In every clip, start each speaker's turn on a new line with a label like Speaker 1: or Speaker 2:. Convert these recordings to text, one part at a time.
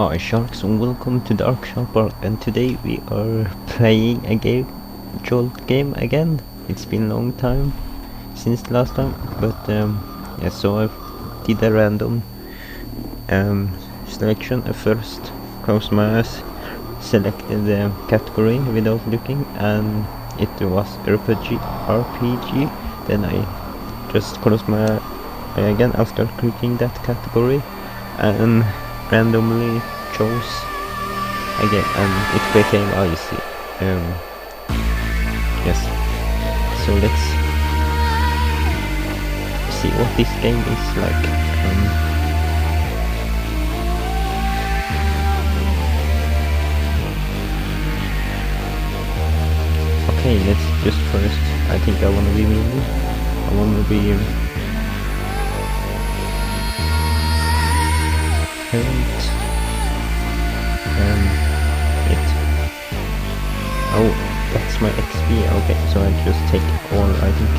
Speaker 1: Hi Sharks, and welcome to DarkSharkBark, and today we are playing a GameJoltGame again. It's been a long time since last time, but yeah, so I did a random selection. I first closed my eyes, selected the category without looking, and it was RPG. Then I just closed my eye again after clicking that category and randomly chose again, and it became icy. Yes, so let's see what this game is like. Okay, let's just first, I think I wanna be melee. I wanna be oh, that's my XP. Okay, so I just take all, I think.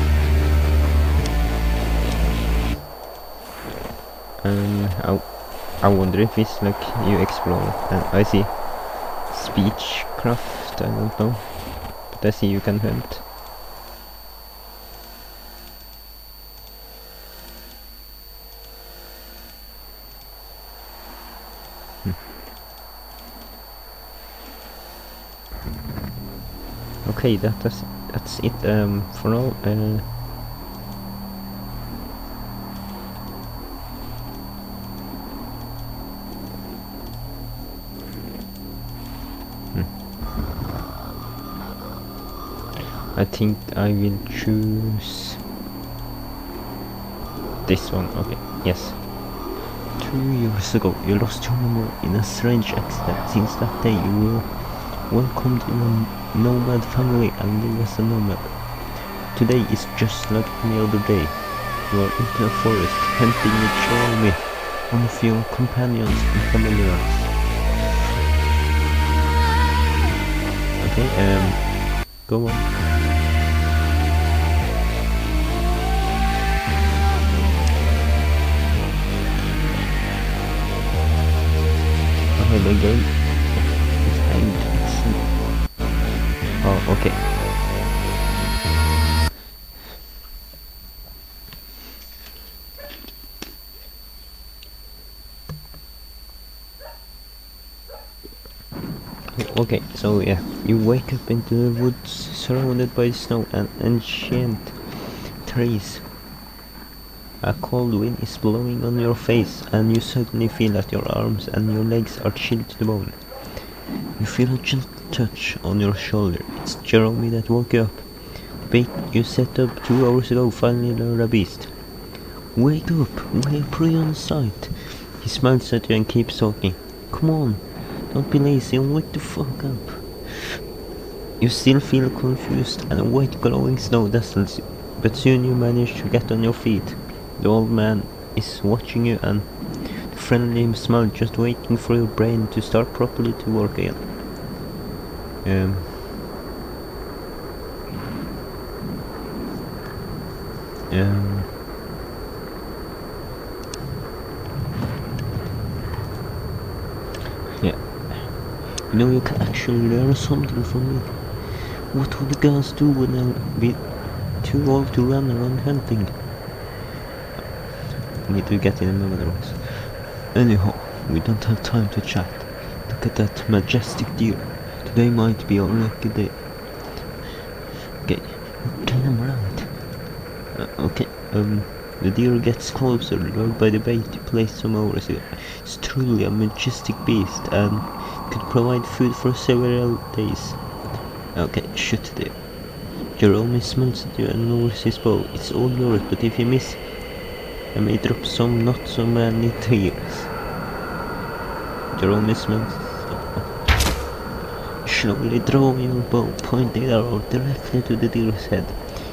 Speaker 1: I wonder if it's like you explore. I see speechcraft, I don't know, but I see you can hunt. Okay, that's it for now. I think I will choose this one. Okay, yes. 2 years ago, you lost your memory in a strange accident. Since that day, you were welcomed in a nomad family and live as a nomad. Today is just like any other day. You are in the forest, hunting with Xiaomi, one of your companions and familiars. Okay, go on. Okay, the game. Oh, okay. Okay, so yeah, you wake up into the woods surrounded by snow and ancient trees. A cold wind is blowing on your face, and you suddenly feel that your arms and your legs are chilled to the bone. You feel a gentle touch on your shoulder. It's Jeremy that woke you up. The bait you set up 2 hours ago finally lured a beast. Wake up, we have prey on sight. He smiles at you and keeps talking. Come on, don't be lazy and wake the fuck up. You still feel confused, and a white glowing snow dazzles you, but soon you manage to get on your feet. The old man is watching you, and the friendly smile just waiting for your brain to start properly to work again. Yeah. You know, you can actually learn something from me. What would the guys do when they'll be too old to run around hunting? I need to get in another one. Anyhow, we don't have time to chat. Look at that majestic deer. Today might be our lucky day. Okay, damn right. Okay, the deer gets closer, lured by the bait you placed some hours ago. It's truly a majestic beast and could provide food for several days. Okay, shoot the deer. Jerome smells at you and lowers his bow. It's all yours, but if you miss, I may drop some not so many tears. Jerome smells. Slowly draw your bow, pointing it out directly to the deer's head.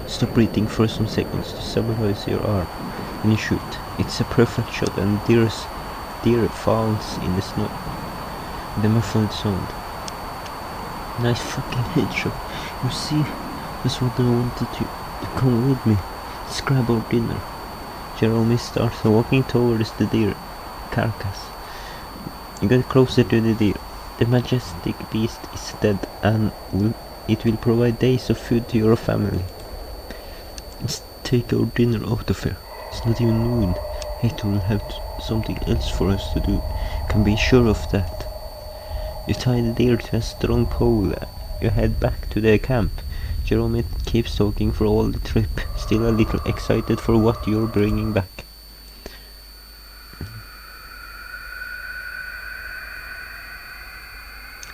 Speaker 1: Stop breathing for some seconds to stabilize your arm. Then you shoot. It's a perfect shot, and deer falls in the snow. The muffled sound. Nice fucking headshot. You see, that's what I wanted you to come with me. Let's grab our dinner. Jerome starts walking towards the deer carcass. You get closer to the deer. The majestic beast is dead, and it will provide days of food to your family. Let's take our dinner out of here. It's not even noon. Hector will have something else for us to do. You can be sure of that. You tie the deer to a strong pole. You head back to the camp. Jerome keeps talking for all the trip, still a little excited for what you're bringing back.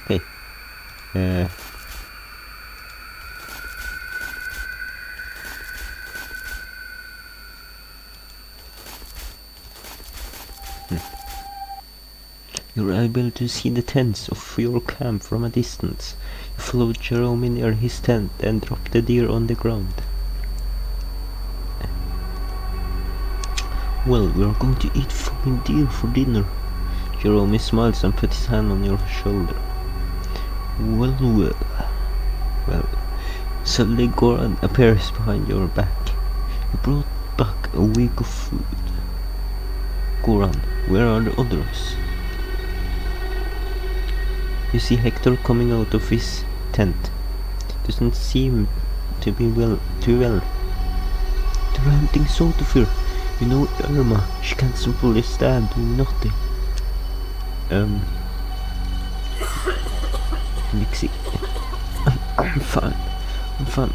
Speaker 1: Okay. You're able to see the tents of your camp from a distance. You follow Jerome near his tent and drop the deer on the ground. Well, we're going to eat fucking deer for dinner. Jerome smiles and puts his hand on your shoulder. Well. Suddenly Goran appears behind your back. You brought back a week of food. Goran, where are the others? You see Hector coming out of his tent. Doesn't seem to be too well. They're hunting south of here. You know Irma, she can't simply stand doing nothing. Nixie. I'm fine.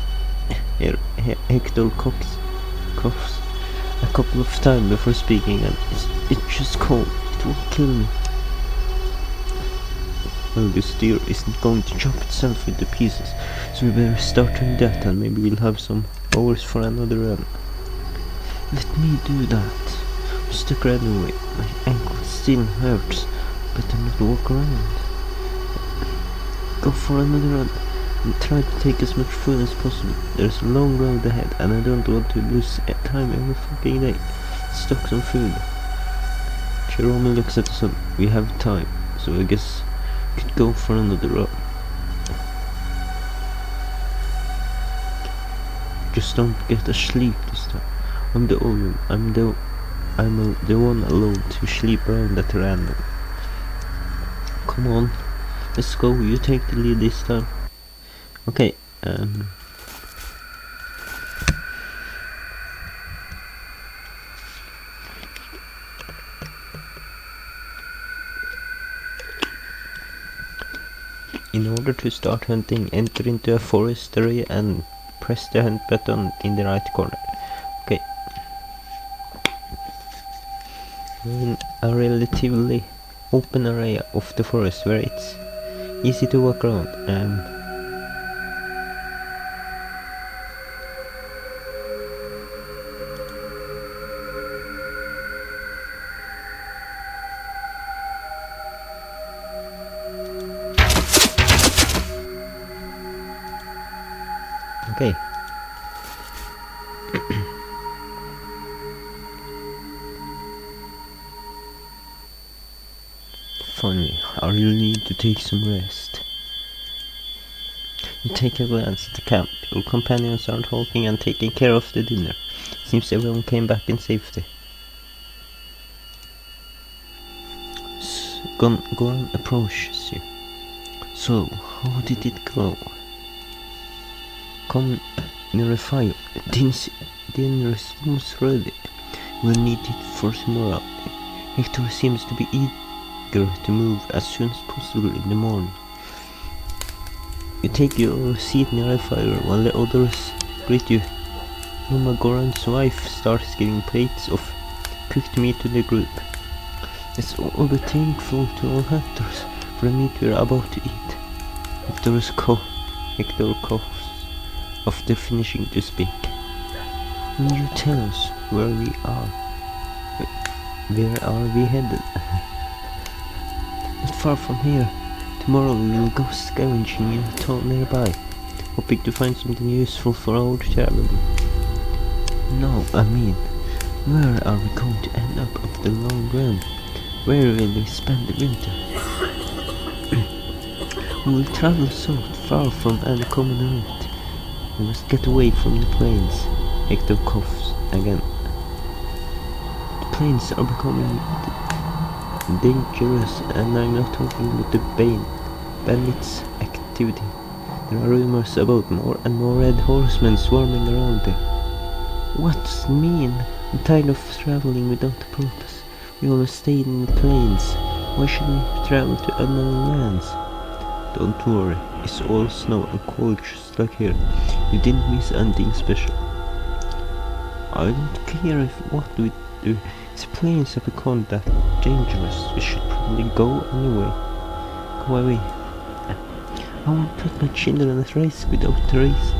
Speaker 1: Here, Hector coughs a couple of times before speaking, and it's just cold. It won't kill me. Well, this deer isn't going to chop itself into pieces, so we better start doing that, and maybe we'll have some hours for another run. Let me do that. I'm stuck right away. My ankle still hurts, but I'm not walk around. Go for another run, and try to take as much food as possible. There's a long road ahead, and I don't want to lose time every fucking day. Stock some food. Jerome looks at the sun. We have time, so I guess could go for another run. Just don't get asleep this time. I'm the one alone to sleep around at random. Come on, let's go. You take the lead this time. Okay. In order to start hunting, enter into a forest area and press the hunt button in the right corner. Okay. We're in a relatively open area of the forest where it's easy to walk around. Okay. Finally, I really need to take some rest. You take a glance at the camp. Your companions are talking and taking care of the dinner. Seems everyone came back in safety. Goran approaches you. So, how did it go? Come near a fire. Dinner is almost ready. We'll need it for tomorrow. Hector seems to be eager to move as soon as possible in the morning. You take your seat near a fire while the others greet you. Mama Goran's wife starts giving plates of cooked meat to the group. Let's all be thankful to all hunters for the meat we're about to eat. Hector coughs after finishing to speak. Will you tell us where we are? Where are we headed? Not far from here. Tomorrow we will go scavenging in a town nearby, hoping to find something useful for our traveling. No, I mean, where are we going to end up after the long run? Where will we spend the winter? We will travel south, far from any common route. We must get away from the plains. Hector coughs again. The plains are becoming dangerous, and I'm not talking about the bandits' activity. There are rumors about more and more red horsemen swarming around there. What does it mean? I'm tired of traveling without a purpose. We always stayed in the plains. Why should we travel to unknown lands? Don't worry, it's all snow and cold just like here. You didn't miss anything special. I don't care what we do. These plains have become that dangerous. We should probably go anyway. Go away. I won't put my children at risk without risk,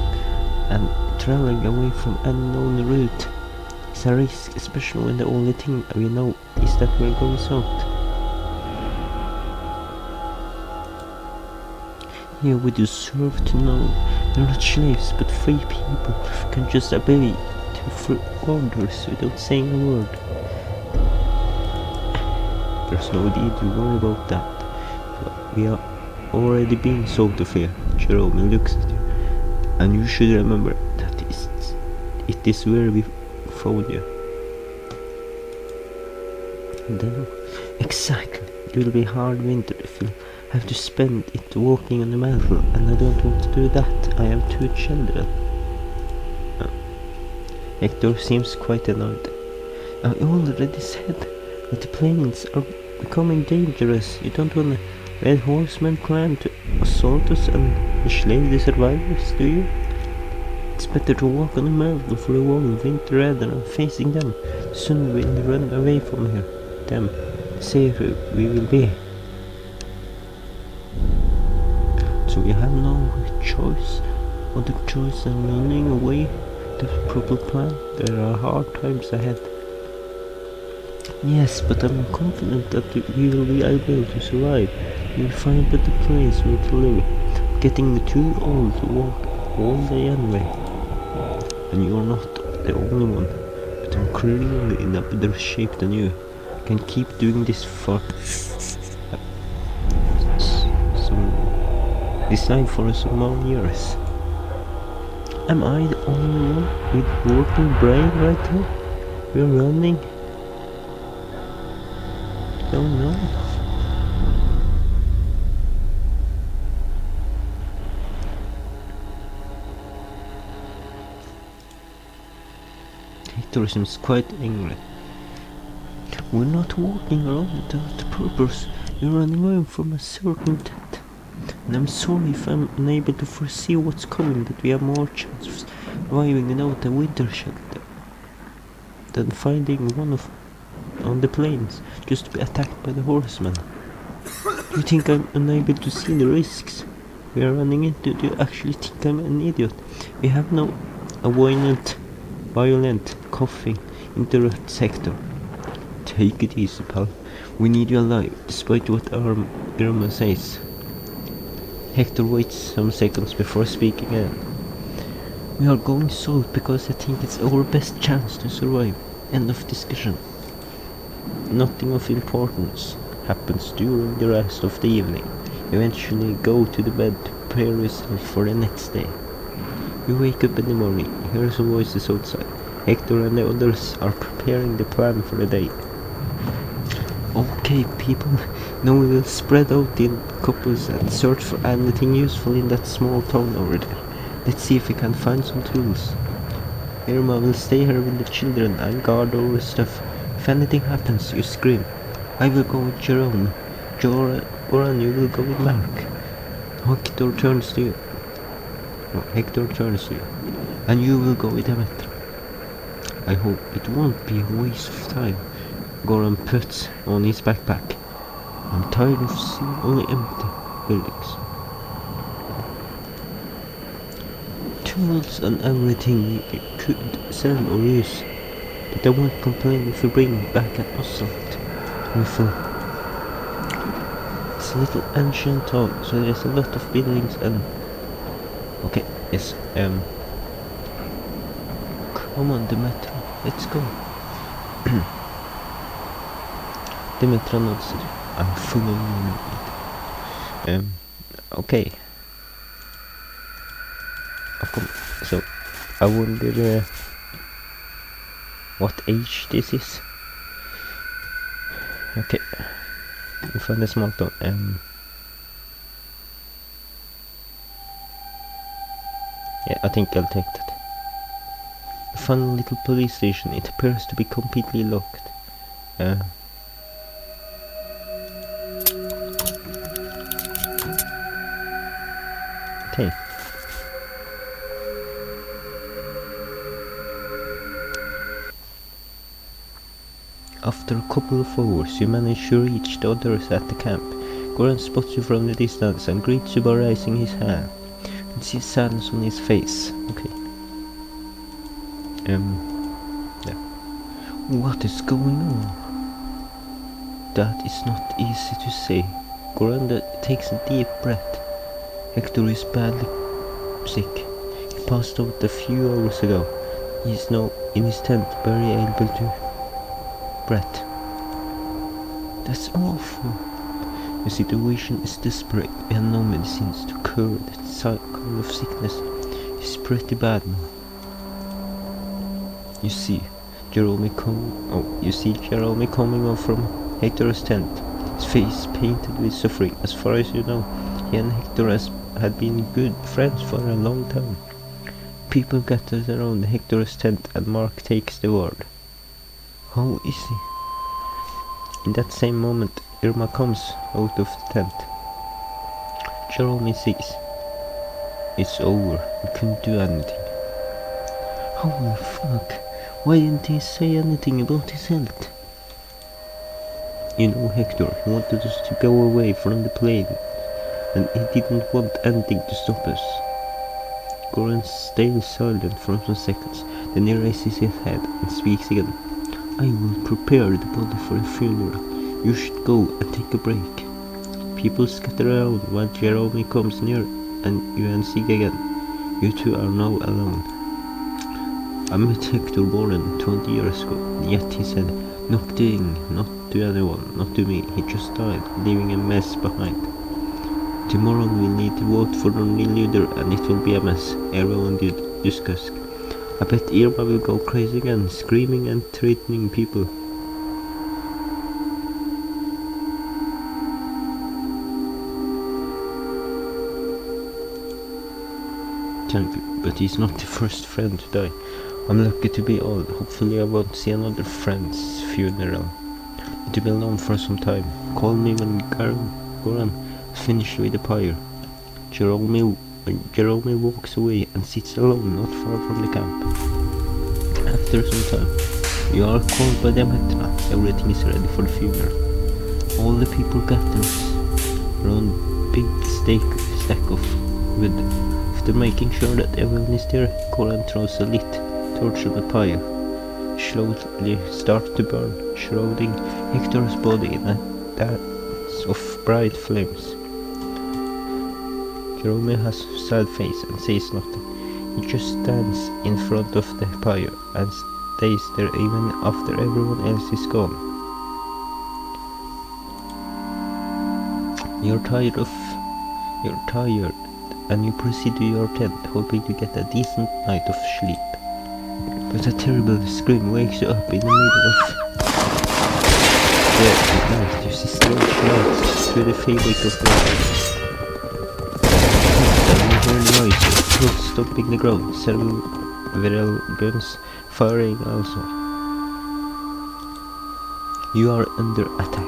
Speaker 1: and traveling away from unknown route is a risk, especially when the only thing we know is that we're going south. Here we deserve to know we're not slaves but free people who can just obey to orders without saying a word. There's no need to worry about that. We are already being sought of here. Jerome looks at you, and you should remember that it is where we found you. Then, exactly, it will be hard winter if you have to spend it walking on the metal, and I don't want to do that. I have 2 children. Hector seems quite annoyed. I already said that the plains are becoming dangerous. You don't want a red horseman clan to assault us and enslave the survivors, do you? It's better to walk on the mountain for a long winter rather than facing them. Soon we will run away from here. Them, safer we will be. So we have no choice, other choice than running away. The proper plan. There are hard times ahead. Yes, but I'm confident that we will be able to survive. We will find a better place where to live. Getting too old to walk all day anyway. And you're not the only one, but I'm clearly in a better shape than you. I can keep doing this for some more years. Am I the only one with working brain right now? We're running. Don't know. Hector seems quite angry. We're not walking around without purpose. We're running away from a certain death. And I'm sorry if I'm unable to foresee what's coming, but we have more chance of surviving without a winter shelter than finding one on the plains just to be attacked by the horsemen. You think I'm unable to see the risks we are running into? Do you actually think I'm an idiot? We have no violent coughing interrupt sector. Take it easy, pal. We need you alive, despite what our grandma says. Hector waits some seconds before speaking again. We are going south because I think it's our best chance to survive. End of discussion. Nothing of importance happens during the rest of the evening. Eventually go to the bed to prepare yourself for the next day. You wake up in the morning, hear some voices outside. Hector and the others are preparing the plan for the day. Okay, people, now we will spread out in couples and search for anything useful in that small town over there. Let's see if we can find some tools. Irma will stay here with the children and guard over stuff. If anything happens, you scream. I will go with Jerome. Goran, you will go with Mark. Hector turns to you. And you will go with Demetra. I hope it won't be a waste of time. Goran puts on his backpack. I'm tired of seeing only empty buildings. Tools and everything we could sell or use, but I won't complain if we bring back an assault rifle. It's a little ancient town, so there's a lot of buildings and... Okay, yes, come on, Demetra, let's go. Demetra nods. I'm following you. Okay. So, I wonder what age this is. Okay. You find a small town. Yeah, I think I'll take that. A fun little police station. It appears to be completely locked. Okay. After a couple of hours, you manage to reach the others at the camp. Goran spots you from the distance and greets you by raising his hand. You see sadness on his face. Okay. Yeah. What is going on? That is not easy to say. Goran takes a deep breath. Hector is badly sick. He passed out a few hours ago. He is now in his tent, barely able to breathe. That's awful. The situation is desperate. We have no medicines to cure that kind of sickness. It's pretty bad now. You see Jerome coming up from Hector's tent. His face painted with suffering. As far as you know, he and Hector had been good friends for a long time. People gathered around Hector's tent and Mark takes the word. How is he? In that same moment, Irma comes out of the tent. Jerome says, "It's over. We couldn't do anything." Holy fuck. Why didn't he say anything about his health? You know, Hector, he wanted us to go away from the plane, and he didn't want anything to stop us. Goran stays silent for some seconds, then he raises his head and speaks again. I will prepare the body for the funeral. You should go and take a break. People scatter around while Jerome comes near and you and Sig again. You two are now alone. I met Hector more than 20 years ago, yet he said nothing, not to anyone, not to me. He just died, leaving a mess behind. Tomorrow we'll need to vote for the new leader and it will be a mess. Everyone did discuss. I bet Irma will go crazy again, screaming and threatening people. Thank you, but he's not the first friend to die. I'm lucky to be old. Hopefully I won't see another friend's funeral. It will be known for some time. Call me when Goran is finished with the pyre. Jerome walks away and sits alone not far from the camp. After some time, you are called by the Metra. Everything is ready for the funeral. All the people gather around a big stack of wood. After making sure that everyone is there, Goran throws a lit torch on the pyre. Slowly start to burn, shrouding Hector's body in a dance of bright flames. Jerome has a sad face and says nothing. He just stands in front of the pyre and stays there even after everyone else is gone. You're tired and you proceed to your tent hoping to get a decent night of sleep. But a terrible scream wakes you up in the middle of the night. You see strange lights through the fabric of the night. You hear noise of troops stomping the ground, several guns firing also. You are under attack.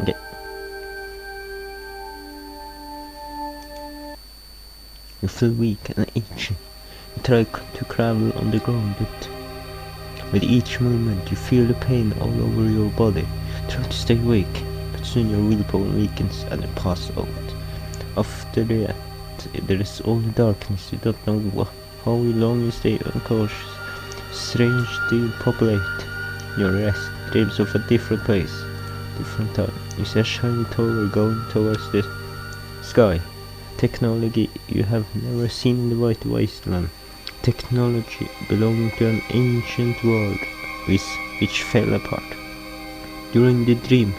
Speaker 1: Okay. You feel weak and itchy. You try to crawl on the ground, but with each movement you feel the pain all over your body. Try to stay awake, but soon your willpower weakens and you pass out. After that, there is only darkness. You don't know how long you stay unconscious. Strange to populate your rest, dreams of a different place, different time. You see a shiny tower going towards the sky. Technology you have never seen in the White Wasteland. Technology belonging to an ancient world which fell apart. During the dream,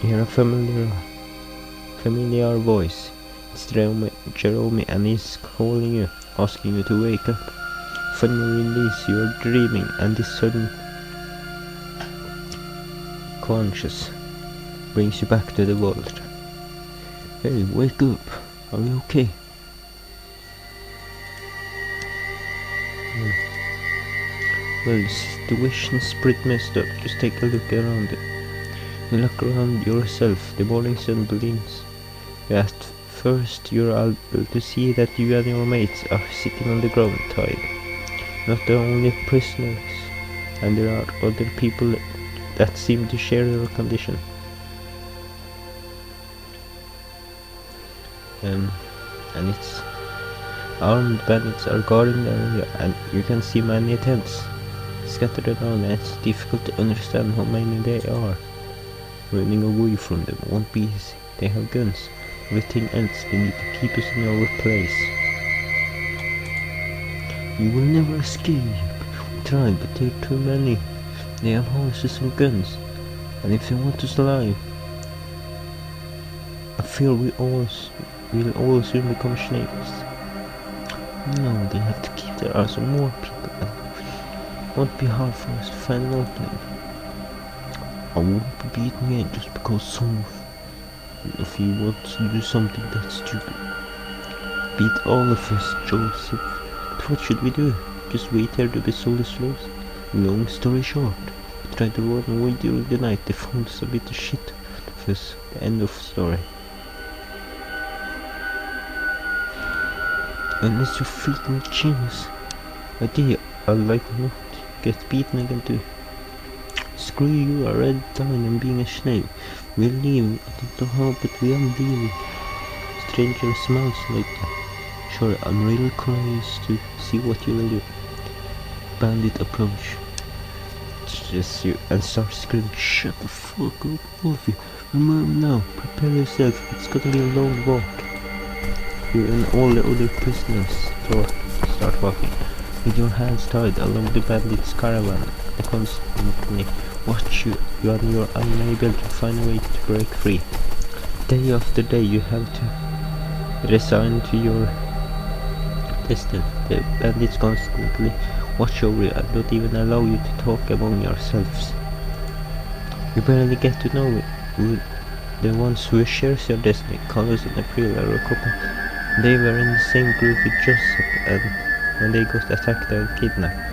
Speaker 1: you hear a familiar familiar voice. It's Jerome, and he's calling you, asking you to wake up. Finally release your dreaming, and this sudden conscious brings you back to the world. Hey, wake up. Are you okay? Well, the situation's pretty messed up. Just take a look around it. You look around yourself. The morning sun gleams. At first you're able to see that you and your mates are sitting on the ground tied. Not the only prisoners, and there are other people that seem to share your condition. And it's armed bandits are guarding the area, and you can see many tents scattered around, and it's difficult to understand how many they are. Running away from them won't be easy. They have guns. Everything else, they need to keep us in our place. You will never escape. We tried, but there are too many. They have horses and guns, and if they want us alive, I fear we'll all soon become slaves. No, they have to keep there are some more people, and it won't be hard for us to find an opening. I won't be beaten again just because some of you want to do something that's stupid. Beat all of us, Joseph. But what should we do? Just wait here to be sold as slaves? Long story short, we tried to run away during the night. They found us a bit of shit of us. The end of story. Unless you're freaking genius idea, I'd like not get beaten again too. Screw you, I read down and being a slave. We're leaving. I don't know how, but we are leaving. Stranger smiles slightly. Sure, I'm real curious to see what you will do. Bandit approach. Just you and start screaming. Shut the fuck up, all of you. Remember now, prepare yourself. It's gonna be a long walk. You and all the other prisoners start walking, with your hands tied along the bandits' caravan. They constantly watch you. You and you're unable to find a way to break free. Day after day you have to resign to your destiny. The bandits constantly watch over you and don't even allow you to talk among yourselves. You barely get to know the ones who shares your destiny. Carlos and April are a couple. They were in the same group with Joseph, and when they got attacked and kidnapped.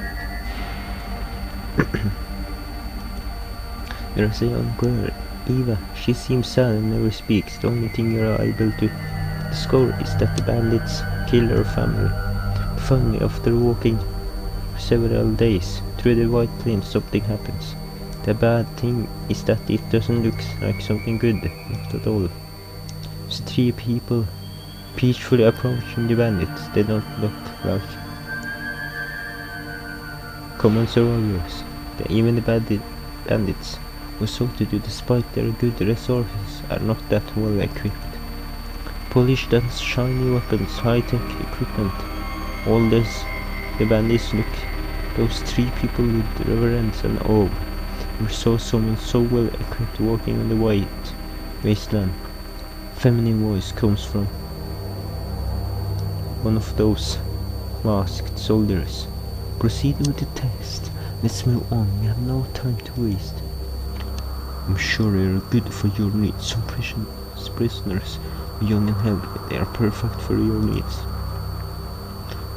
Speaker 1: There's a young girl, Eva. She seems sad and never speaks. The only thing you're able to discover is that the bandits killed her family. Finally, after walking for several days through the White Plains, something happens. The bad thing is that it doesn't look like something good, not at all. There's 3 people peacefully approaching the bandits. They don't look like common survivors. Even the bandits who sought to do despite their good resources are not that well equipped. Polished and shiny weapons, high-tech equipment. All this, the bandits look those 3 people with reverence and awe. We saw someone so well equipped walking on the white wasteland. Feminine voice comes from one of those masked soldiers. Proceed with the test. Let's move on. We have no time to waste. I'm sure they are good for your needs. Some prisoners are young and healthy. They are perfect for your needs.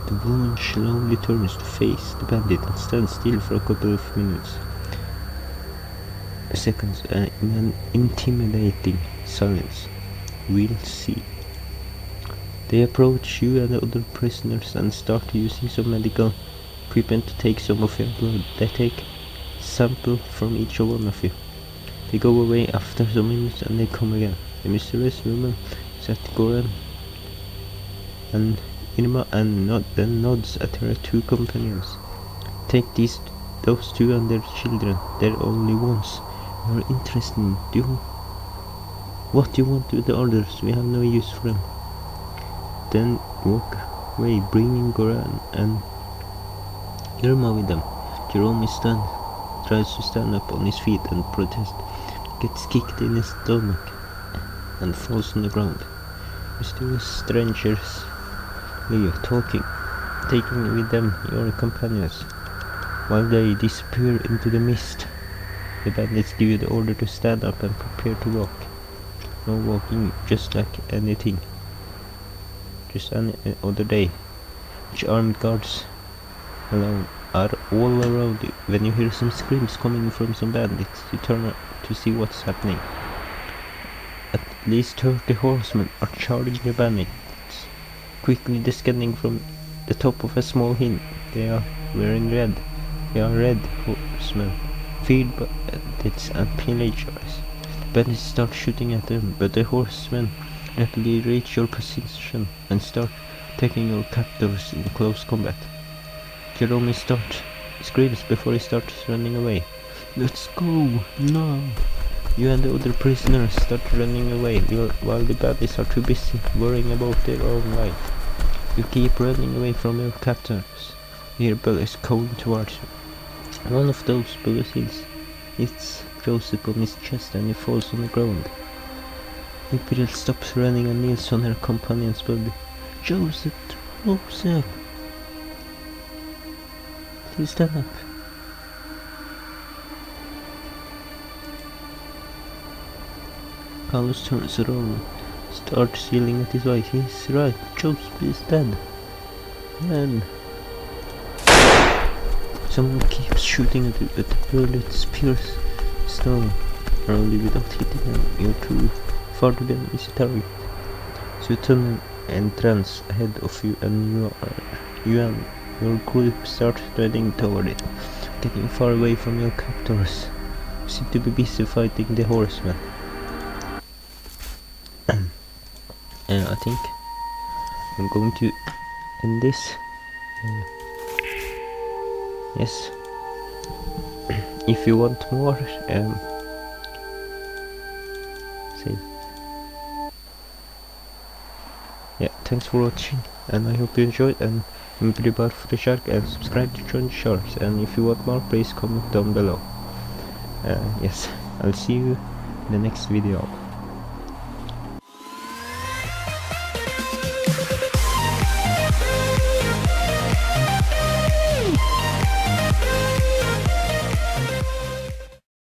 Speaker 1: The woman slowly turns to face the bandit and stands still for a couple of minutes. Seconds in an intimidating silence. We'll see. They approach you and the other prisoners and start using some medical equipment to take some of your blood. They take a sample from each one of you. They go away after some minutes and they come again. The mysterious woman is at Goran and Irma and then nods at her 2 companions. Take those 2 and their children. They're only ones. You're interested in. What you want with the others? We have no use for them. Then walk away, bringing Goran and Irma with them. Jerome tries to stand up on his feet and protest. Gets kicked in his stomach. and falls on the ground. Mysterious strangers leave, talking, taking with them your companions. While they disappear into the mist, the bandits give you the order to stand up and prepare to walk. No walking, just like anything. Just any other day. Which armed guards alone are all around you. When you hear some screams coming from some bandits, you turn to see what's happening. At least 30 horsemen are charging the bandits, quickly descending from the top of a small hill. They are wearing red. They are red horsemen, feared by bandits and pillagers. Bandits start shooting at them, but the horsemen rapidly reach your position and start taking your captors in close combat. Jerome screams before he starts running away. Let's go, now! You and the other prisoners start running away while the bandits are too busy worrying about their own life. You keep running away from your captors. You hear bullets going towards you. One of those bullets hits Joseph on his chest and he falls on the ground. Imperial stops running and kneels on her companion's body. Joseph! Please stand up. Carlos turns around, starts yelling at his wife. He's right, Joseph is dead. Then someone keeps shooting at you, but the bullets pierce stone early without hitting them. You're too far to be an easy target. So you turn an entrance ahead of you and your group start heading toward it, getting far away from your captors, who seem to be busy fighting the horsemen. I think I'm going to end this. Yes. If you want more, save. Yeah, thanks for watching, and I hope you enjoyed, and remember to bark for the shark and subscribe to join the sharks, and if you want more, please comment down below. Yes, I'll see you in the next video.